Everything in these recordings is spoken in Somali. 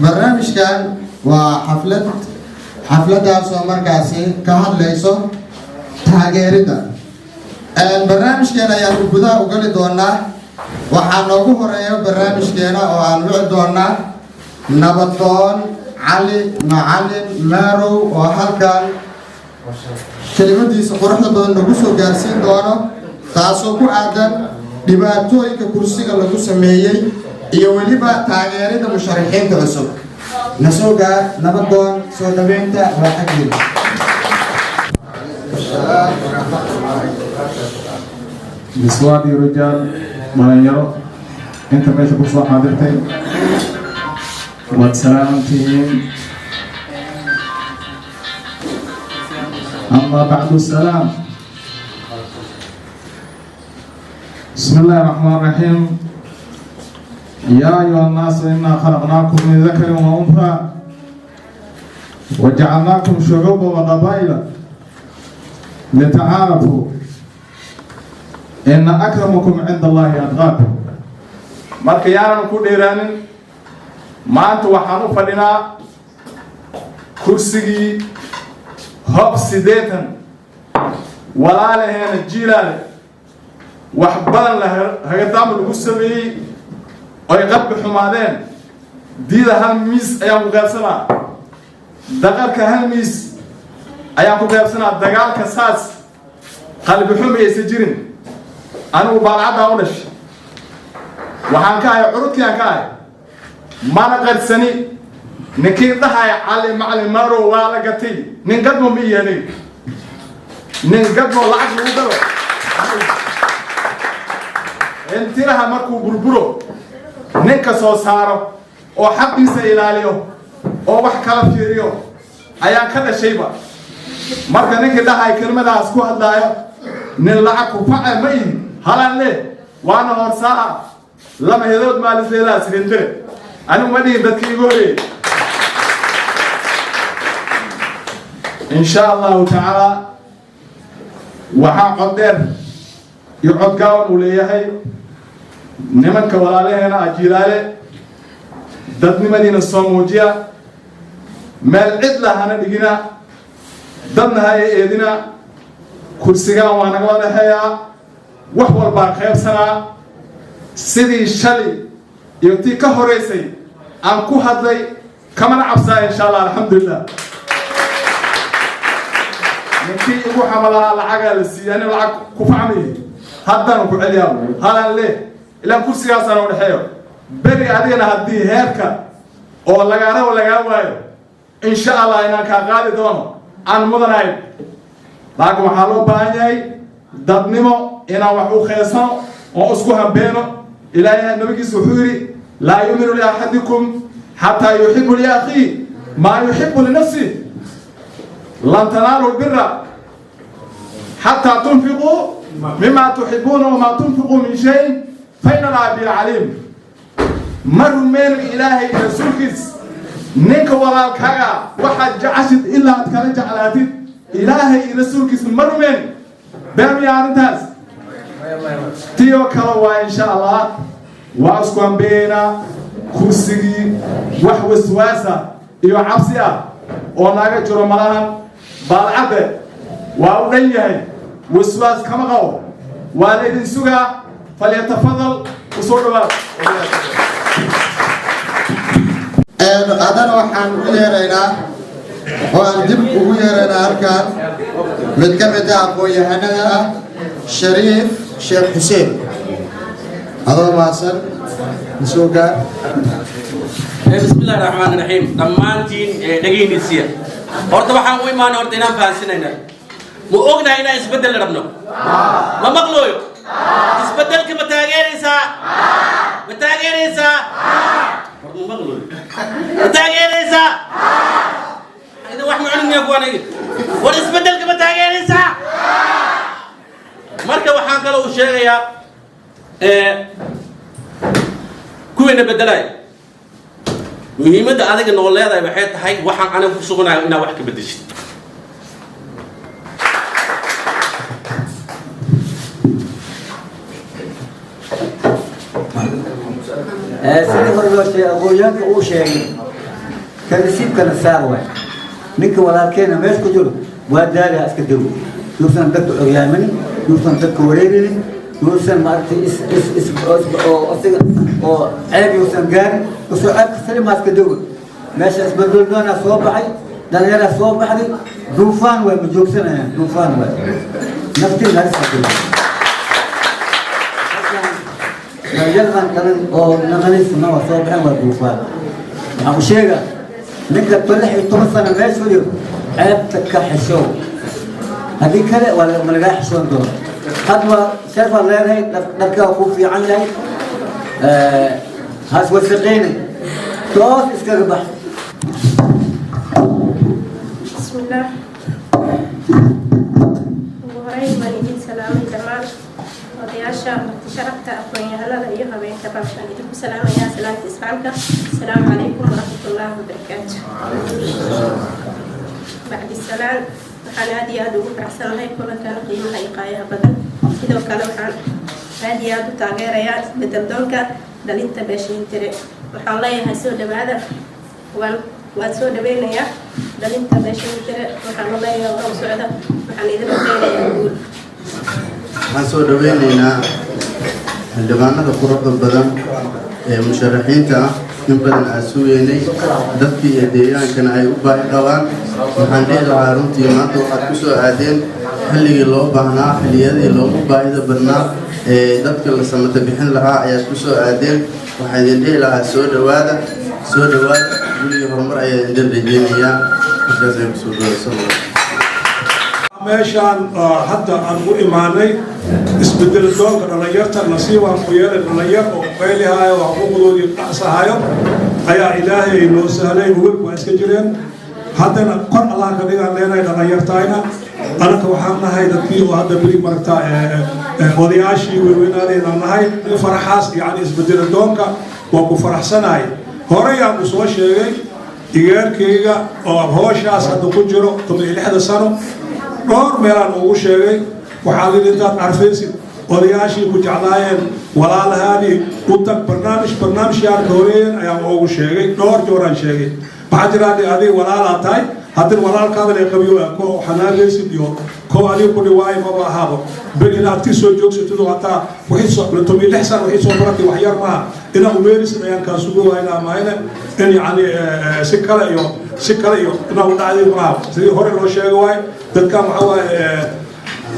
برنامج كان حفلة سو مركزي كهل ليسو تاجردا البرنامج كان يا بودا وقال دونا وحنوجه رأيه برنامج كان وعن دونا نبضون علي معلم مارو وهالكان كلمة دي سقورة بدن نقصو جالسين دونا تاسوكو آدم dhibaatooyinka kursiga lagu sameeyay iyo waliba taageerada musharaxiinta cusub nasoo gaar nabadoon soo dhaweynta waa xaggeeda نسوان رجال مليارو انت ماشي بصوا حاضرتين وسلامتين اما بعد السلام بسم الله الرحمن الرحيم يا أيها الناس إنا خلقناكم من ذكر وأنثى وجعلناكم شعوبا وقبائل لتعارفوا إن أكرمكم عند الله أتقاكم مركيانا نكون إيرانين ما أنتوا وحانوا فلنا كرسي هب سيديتا ولا لهنا الجيلان وحبان هقدام الوسبي ويقب حمادين دي ده هالميس أيام قاسنا دقال كهالميس أيام قاسنا دقال كساس قلب حمي يسجرين أنا وبالعاد أونش وحنكاي عروض كاي ما نقدر سني نكيد ده على معلم مرو ولا قتي نقدمه مياني نقدمه العقل ودلو انت لها مركو بربرو نينكا سو سارو او حقيسا إلاليو او wax kala fiiriyo ayaan ka dhashayba marka ninka dhahay kelmadaas ku hadlaayo nin lacag ku facay ma yihin halan le waana horsaa lama hedood maaliseeda silindire anu ma dhihin dadkii igu horeeyay insha Allah ta'ala waxaa qodeer iyo cod gaawan u leeyahay nimanka walaalaheena ajiilaale dadnimadiina soo muujiya meel cid lahana dhigina dadna ha eedina kursigaan waa naga wadahayaa wax walbaa qaybsanaa sidii shalay iyo tii ka horeysay aan ku hadlay kamana cabsaa insha Allah alxamdulillah ninkii ugu xamalaha lacagaa la siiyani lacag ku facmay haddana ku celiyaa halan le ilaan kursigaasaan u dhexeeyo beri adigana haddii heerka oo lagaana lagaa waayo insha Allah inaan kaa qaadi doono aan mudanahay laakiin waxaa loo baahan yahay dadnimo inaan wax u kheesano oo isku hambeeno ilaahay nabigiisa wuxuu yidhi laa yuminu liaxadikum xataa yuxibu liakhiih maa yuxibu linafsih lan tanaalu lbira xataa tunfiquu mima tuxibuuna wamaa tunfiquu min shay فين العبير عليم مر من إلهي رسولكس نك ولا كذا واحد جعشت إلا أتكلم جعلاتي إلهي رسولكس مر من بام يا أنتاس تيو كلوا إن شاء الله واسكم بينا كرسي وحوس واسا يو عبسيا وناقة جرمالهم بالعبد وأوليه وسواس كما قال والدين سجى فليتفضل وصول أنا وحن ويرينا وأن دب ويرينا أركان متكمل أبو يهنا شريف شيخ حسين هذا ما أصل نسوقا بسم الله الرحمن الرحيم دمانتين دقيقة نسيا أرتبا حنوي ما نورتنا فاسنينا مو أغنى هنا إسبدل ربنا ما مقلوي إسبدل كمتاجريسا متاجريسا برضو مقلوي متاجريسا إذا واحد معلم يا أخواني والإسبدل كمتاجريسا مركب وحنا لو شيء كوين بدلاي مهمة هذا النقول هذا بحيث هاي وحنا أنا بسوقنا إنا وحكي بديش سيدي فرجوتي أبو جاك أو شيء كنسيب كان ساوي نك ولا كنا ما يسكتوا وداري أسكتوا يوصل دكتور أيامني يوصل دكتور وريني يوصل مارتي إس أو عيب يوصل جار يوصل أكثر ما أسكتوا ماشي أسبدل لنا صوبعي ده يلا صوبعي دوفان ومجوكسنا دوفان نفتي الناس كلها رجال كان أو نغني سنا وصوبعي ودوفان أبو شيخ نقدر تطلع يتوصل الناس ويو عيب تكحشوا هذه كذا ولا ملقى حشون دول خطوة شرف الله هاي نركب في عنها هاس وسقيني توس اسكربح بسم الله وهرين من يدين سلام جمال ودياشا شرفت أخويا هلا أيها بين كبار يدين سلام يا سلام إسلامك السلام عليكم ورحمة الله وبركاته بعد السلام waxaan aad iyo aad ugu faraxsanahay kulankan qiimaha iyo qaayaha badan sidoo kale waxaan aad iyo aad u taageerayaa isbedel doonka dhalinta beeshiintire waxaan leeyahay soo dhawaada waan soo dhaweynayaa dhalinta beeshiintire waxaan leeyahay oo socda waxaan idin rajaynayaa guul waxaan soo dhaweynaynaa xildhibaanada quruxda badan ee musharaxiinta ah in badan aan sugeynay dadkii iyo deegaankana ay u baahi qabaan waxaan dhihi lahaa runtii maanta waxaad ku soo aadeen xilligii loo baahnaa xilliyadii loogu baahida badnaa ee dadka la samata bixin lahaa ayaad ku soo aadeen waxaan idin dhihi lahaa soo dhawaada guligii horumar ayaa idin rajeynayaa markaas ay kusoo dhawaysan meeshaan hadda aan u imaanay isbedel doonka dhalinyarta nasiibaan ku yeelay dhalinyar oo qaylihayo oo xuquuqdoodii dhacsahayo ayaa ilaahay noo sahlay welku waa iska jireen haddana kor allah ka dhigaan leenahay dhalinyartayna anaka waxaan nahay dadkii oo hadda beri maragta odayaashii weynaadeynaan nahay faraxaas yacni isbedel doonka waa ku faraxsanahay horeyaan ku soo sheegay igeerkayga oo hooshaas hadda ku jiro 16 sano dhowr meelaan ugu sheegay waxaa lidhi intaad arfaysid odayaashii ku jeclaayeen walaalahaadii u tag barnaamijyaan ka horeeyeen ayaan ugu sheegay dhowr jooraan sheegay waxaa jiraadhi adiga walaalaa tahay haddana walaalkaadan ay qabiyo ko xanaagaysid iyo ko adiga ku dhiwaayo maba ahaaba bel inaad tii soo joogsatid hataa wixii 16 sano wixii soo baratay wax yar maaha inaa umeerisid ayaan kaa sugu waayna amaayna in yacni si kale iyo inaa u dhacday maaha sidii hore loo sheega waaye dadkan waxaa waaye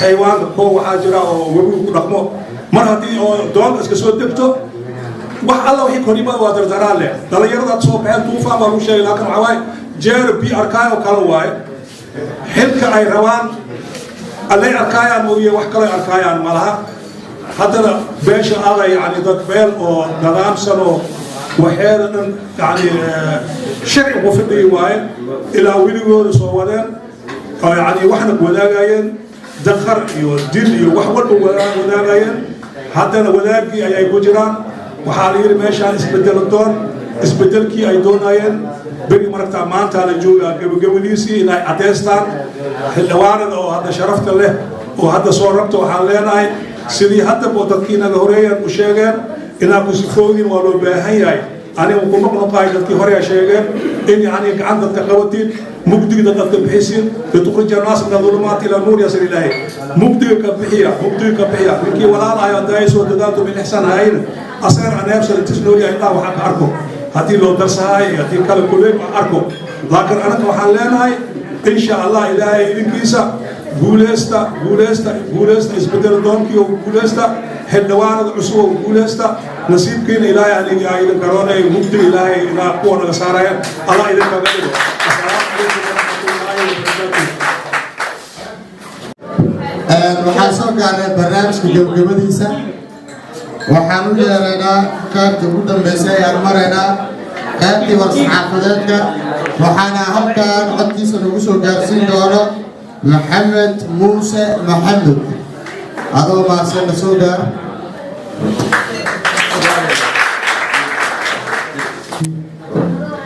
xayawaanka koo waxaa jira oo webigu ku dhaqmo mar haddii oo doonka iska soo degto wax alla wixii kornimada waa dardaraan leh dhalinyaradaad soo baxeen tuufaan baa lagu sheegay laakiin waxaa waaye jeer bi arkaay oo kale waaye xilka ay rabaan allay arkaayaan mooye wax kale arkaayaan ma laha haddana beesha aday yacni dad beel oo nadaamsan oo waxeeda dhan yacni sharci ku fidhiyi waaye ilaa weligooda soo wadeen يعني واحنا وداعين دخر يودين يوحول وداعين حتى وداعي أي جيران وحاليا ماشان اسبدل الدون اسبدل كي أي دوناين بني مرتا مان تاع الجوع قبليسي إلى أتستان الوارد أو هذا شرفت له وهذا صورته حاليا سيدي حتى بوتكينا الهوريا وشيغان إنا كسفودين ولو بهاي أنا وكم نقايد كي هوريا شيغان إن يعني عندك تقوتين مقدي دقت بحسين لتخرج الناس من الظلمات إلى النور يصل إليه مقدي كبحية كي ولا لا يدايس ودادو من إحسان هاين أصير أنا أبصر التسنوريا إلا وحق أركو هاتي لو درس هاي هاتي كل كلهم أركو لكن أنا كوحلين هاي إن شاء الله إلهي إذن كيسا بوليستا إسبدل دونكي وبوليستا حلوان العصور وبوليستا نصيب كين إلهي يعني إذن كورونا مقدي إلهي إلى قوة نغسارين الله إذن كبيرو waxaan soo gaarnay barnaamijka gabagabadiisa waxaan u yeeraynaa qaybtii ugu dambeysay ayaan maraynaa qaybtii war-saxaafadeedka waxaana halkan codkiisa nagu soo gaarsiin doono maxamed muuse maxamed adoo maadsan na soo gaar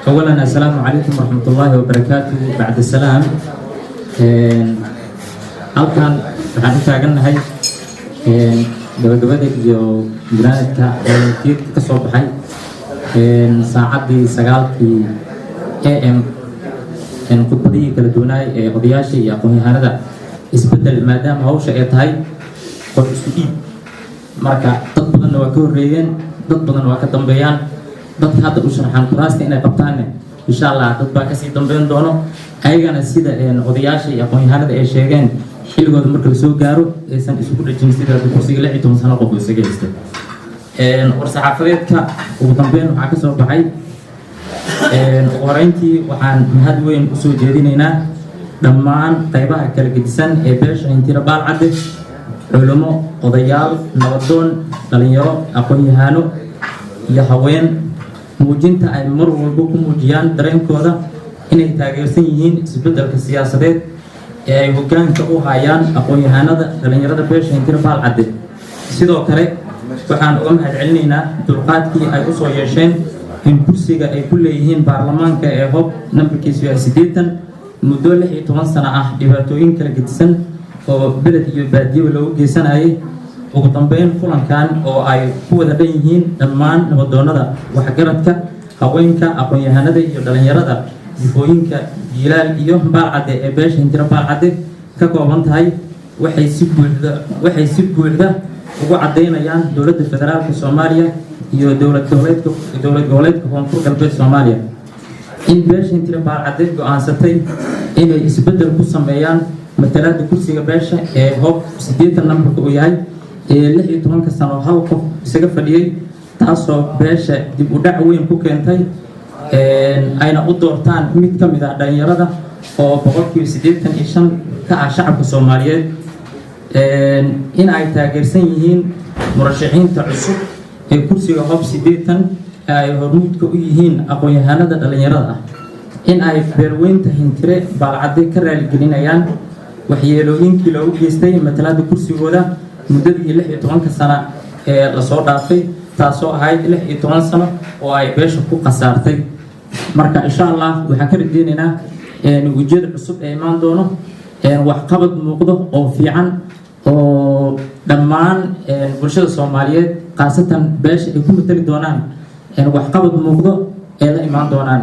أولا السلام عليكم ورحمة الله وبركاته. بعد السلام halkan waxaan u taagannahay gabagabada iyo garaadka tiirka ka soo baxay saacaddii 9:00 AM khudbadihii kala duwanaay ee odayaasha iyo aqoon-yahanada isbedel maadaama hawsha ay tahay qor isku dhiib marka dad badanna waa ka horreeyeen dad badan waa ka dambeeyaan dadka hadda u sharaxaan kuraasta inay qabtaanne insha allah dad baa kasii dambeyn doono ayagana sida odayaasha iyo aqoon-yahanada ay sheegeen xilligooda marka la soo gaaro aysan isugu dhajin sida kursiga 16 sano qof isaga haystay war-saxaafadeedka ugu dambeyn waxaa ka soo baxay horeyntii waxaan mahad weyn usoo jeedinaynaa dhammaan qaybaha kala gedisan ee beesha hintiro baalcadde culimo odayaal nabadoon dhalinyaro aqoon-yahano iyo haween muujinta ay mar walba ku muujiyaan dareenkooda inay taageersan yihiin isbedelka siyaasadeed ee ay hoggaanka u hayaan aqoon-yahanada dhalinyarada beesha hintiro baalcadde sidoo kale waxaan uga mahad celinaynaa dulqaadkii ay usoo yeesheen in kursiga ay ku leeyihiin baarlamaanka ee hob nambarkiisu yahay 80 muddo 16 sano ah dhibaatooyin kala gedisan oo beled iyo baadiyoba loogu geysanayay ugu dambeyn kulankan oo ay ku wada dhan yihiin dhammaan nabadoonada waxgaradka haweenka aqoon-yahanada iyo dhalinyarada jifooyinka jiilaal iyo baalcadde ee beesha hintiro baalcadde ka kooban tahay waxay si buuxda ugu caddeynayaan dowladda federaalka Soomaaliya iyo dowlad goboleedka koonfur galbeed Soomaaliya in beesha hintiro baalcadde go'aansatay inay isbedel ku sameeyaan matalaadda kursiga beesha ee hob 80 nambarka uu yahay ee 16 sano hal qof isaga fadhiyay taasoo beesha dib u dhac weyn ku keentay ayna u doortaan mid ka mid ah dhalinyarada oo 85% ka ah shacabka Soomaaliyeed in ay taageersan yihiin murashaxiinta cusub ee kursiga hob 80 ay hormuudka u yihiin aqoon-yahanada dhalinyarada ah in ay beerweynta hintire baalcadde ka raaligelinayaan waxyeelooyinkii loogu geystay matalaadda kursigooda muddadii 16 sano ee lasoo dhaafay taasoo ahayd 16 sano oo ay beesha ku khasaartay marka insha allah waxaan ka rajeynaynaa ujeed cusub ee imaan doono waxqabad muuqdo oo fiican oo dhammaan bulshada Soomaaliyeed qaasatan beesha ay ku matali doonaan waxqabad muuqdo ee la imaan doonaan